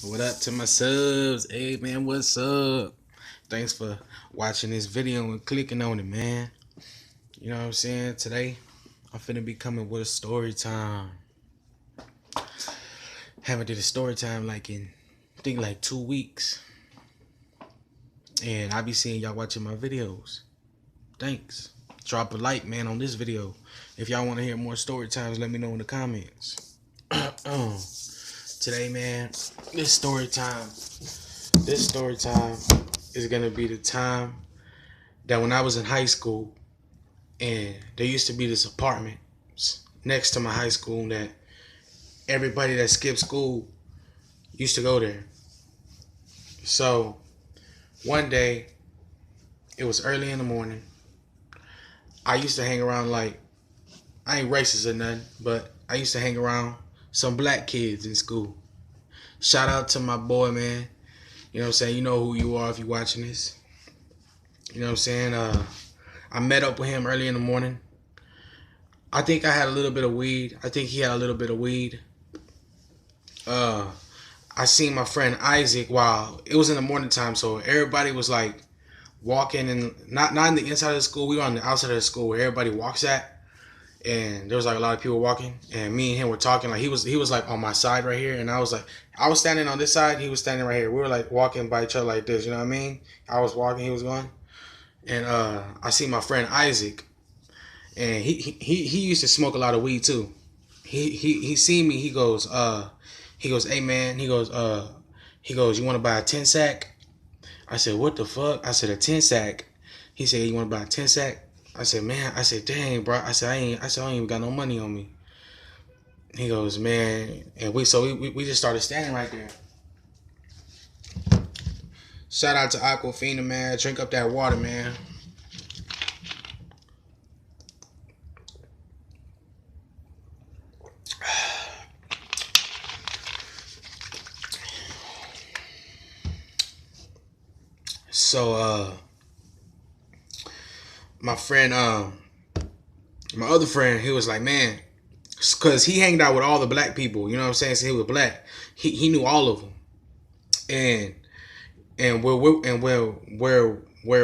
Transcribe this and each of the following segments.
What up to my subs? Hey man, what's up? Thanks for watching this video and clicking on it, man. You know what I'm saying? Today, I'm finna be coming with a story time. Haven't did a story time like in, I think like 2 weeks. And I be seeing y'all watching my videos. Thanks. Drop a like, man, on this video. If y'all want to hear more story times, let me know in the comments. Today, man, this story time is gonna be the time that when I was in high school, and there used to be this apartment next to my high school that everybody that skipped school used to go there. So one day, it was early in the morning. I used to hang around, like, I ain't racist or nothing, but I used to hang around some black kids in school. Shout out to my boy, man. You know what I'm saying? You know who you are if you're watching this. You know what I'm saying? I met up with him early in the morning. I think I had a little bit of weed. I think he had a little bit of weed. I seen my friend Isaac while it was in the morning time, so everybody was like walking, and not in the inside of the school. We were on the outside of the school where everybody walks at, and there was like a lot of people walking, and me and him were talking. Like he was like on my side right here, and I was standing on this side, he was standing right here. We were like walking by each other like this, you know what I mean? I was walking, he was going, and I see my friend Isaac, and he used to smoke a lot of weed too. He seen me. He goes, hey man, you want to buy a 10 sack? I said, what the fuck? I said, a 10 sack. He said, you want to buy a 10 sack? I said, man. I said, dang, bro. I said, I ain't even got no money on me. He goes, man, and we just started standing right there. Shout out to Aquafina, man. Drink up that water, man. So, my friend, my other friend, he was like, man, because he hanged out with all the black people, you know what I'm saying? So he was black. He knew all of them, and where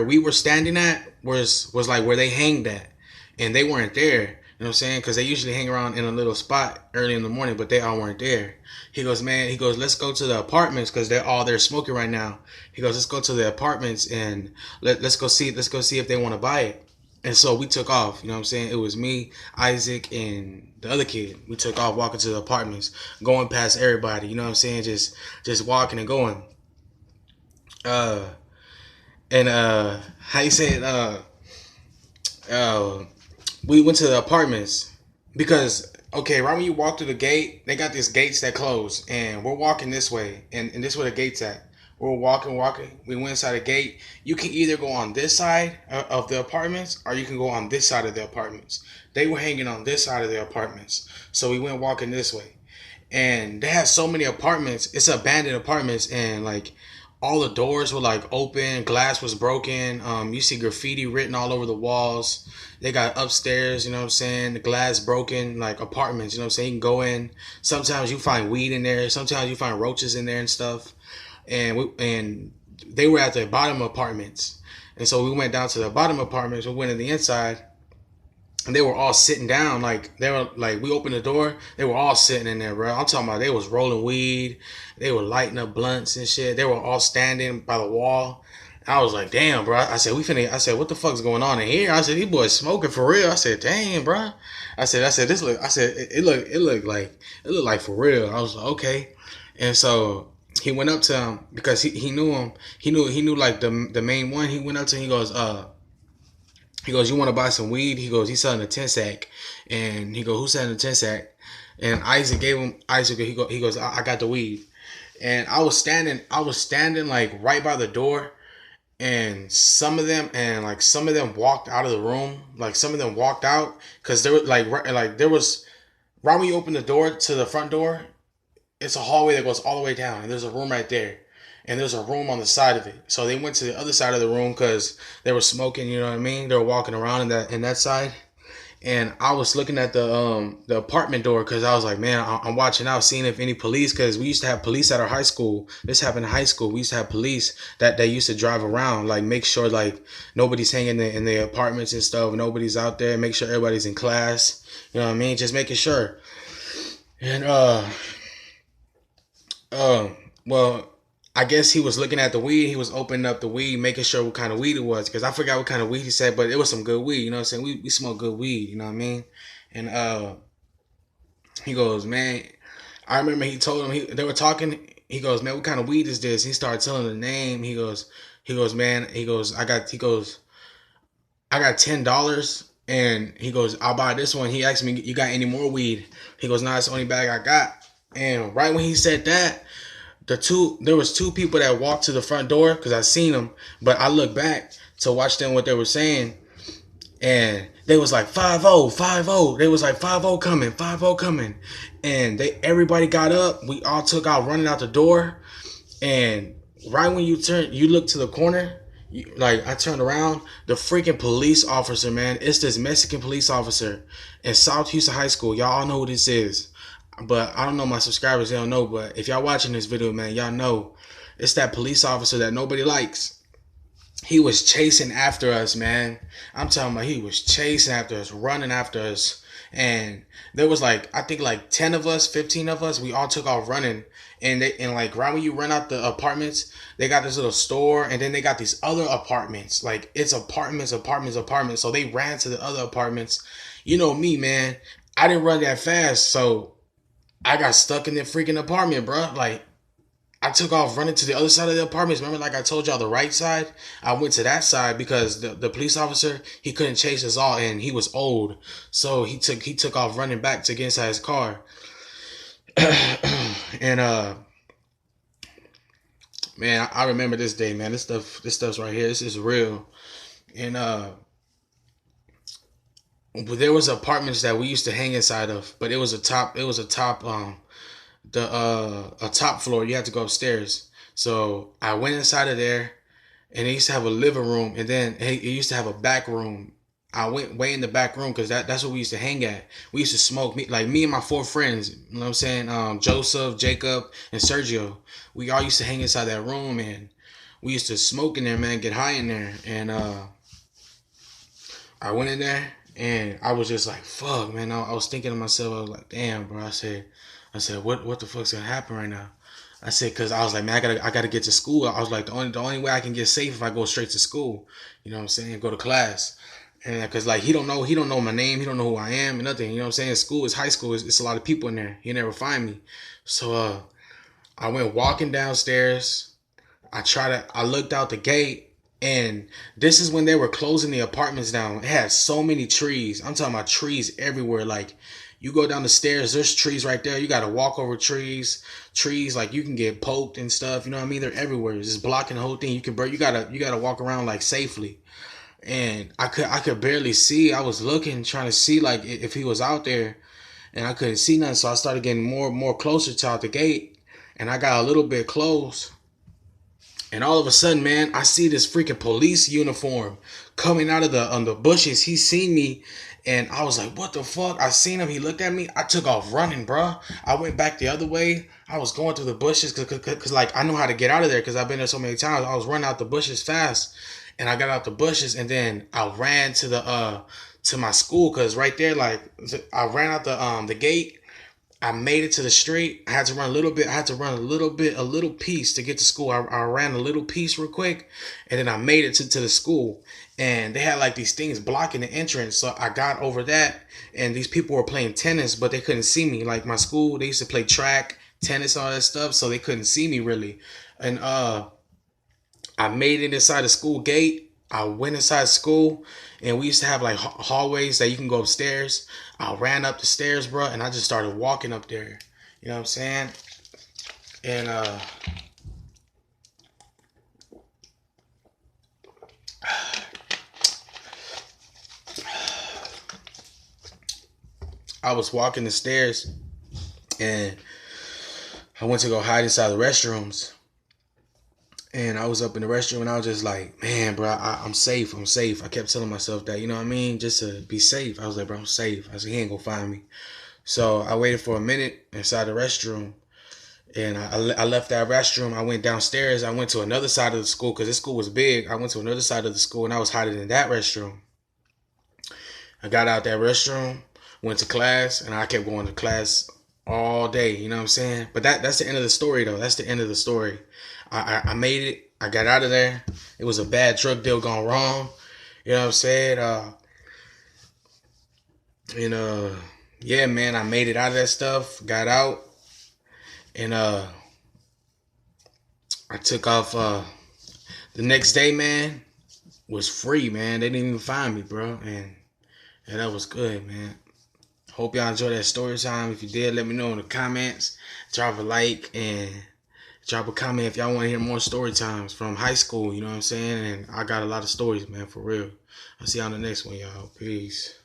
we were standing at was like where they hanged at, and they weren't there. You know what I'm saying? Because they usually hang around in a little spot early in the morning, but they all weren't there. He goes, man. He goes, let's go to the apartments because they're smoking right now. He goes, let's go to the apartments and let's go see if they want to buy it. And so we took off. You know what I'm saying? It was me, Isaac, and the other kid. We took off walking to the apartments, going past everybody. You know what I'm saying? Just walking and going. Uh, and how you say it? We went to the apartments because, okay, right when you walk through the gate, they got these gates that close, and we're walking this way, and this is where the gate's at. We're walking. We went inside the gate. You can either go on this side of the apartments, or you can go on this side of the apartments. They were hanging on this side of the apartments, so we went walking this way. And they had so many apartments. It's abandoned apartments, and like all the doors were like open, glass was broken. You see graffiti written all over the walls. They got upstairs, you know what I'm saying, the glass broken, like apartments, you know what I'm saying. You can go in. Sometimes you find weed in there. Sometimes you find roaches in there and stuff. And they were at the bottom apartments, and so we went down to the bottom apartments. We went in the inside, and they were all sitting down. Like they were like, we opened the door, they were all sitting in there, bro. I'm talking about they was rolling weed, they were lighting up blunts and shit. They were all standing by the wall. I was like, damn, bro. I said, I said, what the fuck's going on in here? I said, these boys smoking for real. I said, damn, bro. I said, this look. I said, it looked like for real. I was like, okay. And so he went up to him because he knew him. He knew like the main one. He went up to him. He goes, you want to buy some weed? He goes, he's selling a 10 sack. And he goes, who's selling a 10 sack? And Isaac gave him, he goes, I got the weed. And I was standing like right by the door. And some of them walked out of the room. Like some of them walked out because there was there was, right when you open the door to the front door, it's a hallway that goes all the way down. And there's a room right there. And there's a room on the side of it. So they went to the other side of the room because they were smoking, you know what I mean? They were walking around in that side. and I was looking at the apartment door because I was like, man, I'm watching out, seeing if any police, because we used to have police at our high school. This happened in high school. We used to have police that they used to drive around, like make sure like nobody's hanging in the apartments and stuff. Nobody's out there. Make sure everybody's in class. You know what I mean? Just making sure. And um, well, I guess he was looking at the weed. He was opening up the weed, making sure what kind of weed it was. Because I forgot what kind of weed he said, but it was some good weed. You know what I'm saying? We smoke good weed. You know what I mean? And he goes, man. I remember he told him they were talking. He goes, man, what kind of weed is this? He started telling the name. He goes, man. I got $10. And he goes, I'll buy this one. He asked me, you got any more weed? He goes, nah, it's the only bag I got. And right when he said that, there was two people that walked to the front door because I seen them, but I looked back to watch them what they were saying, and they was like 5-0, 5-0. They was like 5-0 coming, 5-0 coming, and everybody got up. We all took out running out the door, and right when you look to the corner. Like I turned around, the freaking police officer, man. It's this Mexican police officer in South Houston High School. Y'all all know who this is. But I don't know my subscribers, they don't know. But if y'all watching this video, man, y'all know it's that police officer that nobody likes. He was chasing after us, man. I'm talking about he was chasing after us, running after us. And there was like, I think like 10 of us, 15 of us, we all took off running. And like right when you run out the apartments, they got this little store, and then they got these other apartments. Like it's apartments, apartments, apartments. So they ran to the other apartments. You know me, man. I didn't run that fast, so I got stuck in the freaking apartment, bro. Like I took off running to the other side of the apartments. Remember, like I told y'all, the right side. I went to that side because the police officer, he couldn't chase us all, and he was old, so he took off running back to get inside his car. And man, I remember this day, man. This stuff's right here. This is real. And there was apartments that we used to hang inside of, but it was a top floor. You had to go upstairs. So I went inside of there, and it used to have a living room, and then it used to have a back room. I went way in the back room because that's what we used to hang at. We used to smoke, me and my four friends. You know what I'm saying? Joseph, Jacob, and Sergio. We all used to hang inside that room, and we used to smoke in there, man, get high in there. And I went in there, and I was just like, fuck, man. I was thinking to myself, I was like, damn, bro. I said, what the fuck's gonna happen right now? I said, cause I was like, man, I gotta get to school. I was like, the only way I can get safe if I go straight to school. You know what I'm saying? Go to class. And cause like he don't know my name, he don't know who I am and nothing. You know what I'm saying? School is high school. It's a lot of people in there. He never find me. So I went walking downstairs. I looked out the gate, and this is when they were closing the apartments down. It had so many trees. I'm talking about trees everywhere. Like you go down the stairs, there's trees right there. You gotta walk over trees. Trees, like you can get poked and stuff. You know what I mean? They're everywhere. It's just blocking the whole thing. You gotta walk around like safely. And I could barely see. I was looking, trying to see like if he was out there, and I couldn't see nothing. So I started getting more closer to out the gate, and I got a little bit close. And all of a sudden, man, I see this freaking police uniform coming out of the bushes. He seen me, and I was like, "What the fuck?" I seen him. He looked at me. I took off running, bro. I went back the other way. I was going through the bushes because like I know how to get out of there because I've been there so many times. I was running out the bushes fast, and I got out the bushes, and then I ran to my school because right there, like I ran out the gate. I made it to the street. I had to run a little bit. I had to run a little piece to get to school. I ran a little piece real quick, and then I made it to the school. And they had like these things blocking the entrance. So I got over that, and these people were playing tennis, but they couldn't see me. Like my school, they used to play track, tennis, all that stuff, so they couldn't see me really. And I made it inside the school gate. I went inside school, and we used to have like hallways that you can go upstairs. I ran up the stairs, bro, and I just started walking up there. You know what I'm saying? And I was walking the stairs, and I went to go hide inside the restrooms. And I was up in the restroom and I was just like, man, bro, I'm safe. I'm safe. I kept telling myself that, you know what I mean? Just to be safe. I was like, bro, I'm safe. I said, he ain't gonna find me. So I waited for a minute inside the restroom. And I left that restroom. I went downstairs. I went to another side of the school because this school was big. I went to another side of the school and I was hiding in that restroom. I got out that restroom, went to class, and I kept going to class all day. You know what I'm saying? But that's the end of the story, though. That's the end of the story. I made it. I got out of there. It was a bad drug deal gone wrong. You know what I'm saying? And yeah, man, I made it out of that stuff. Got out, and I took off. The next day, man, was free, man. They didn't even find me, bro, and yeah, that was good, man. Hope y'all enjoyed that story time. If you did, let me know in the comments. Drop a like and drop a comment if y'all want to hear more story times from high school. You know what I'm saying? And I got a lot of stories, man, for real. I'll see y'all on the next one, y'all. Peace.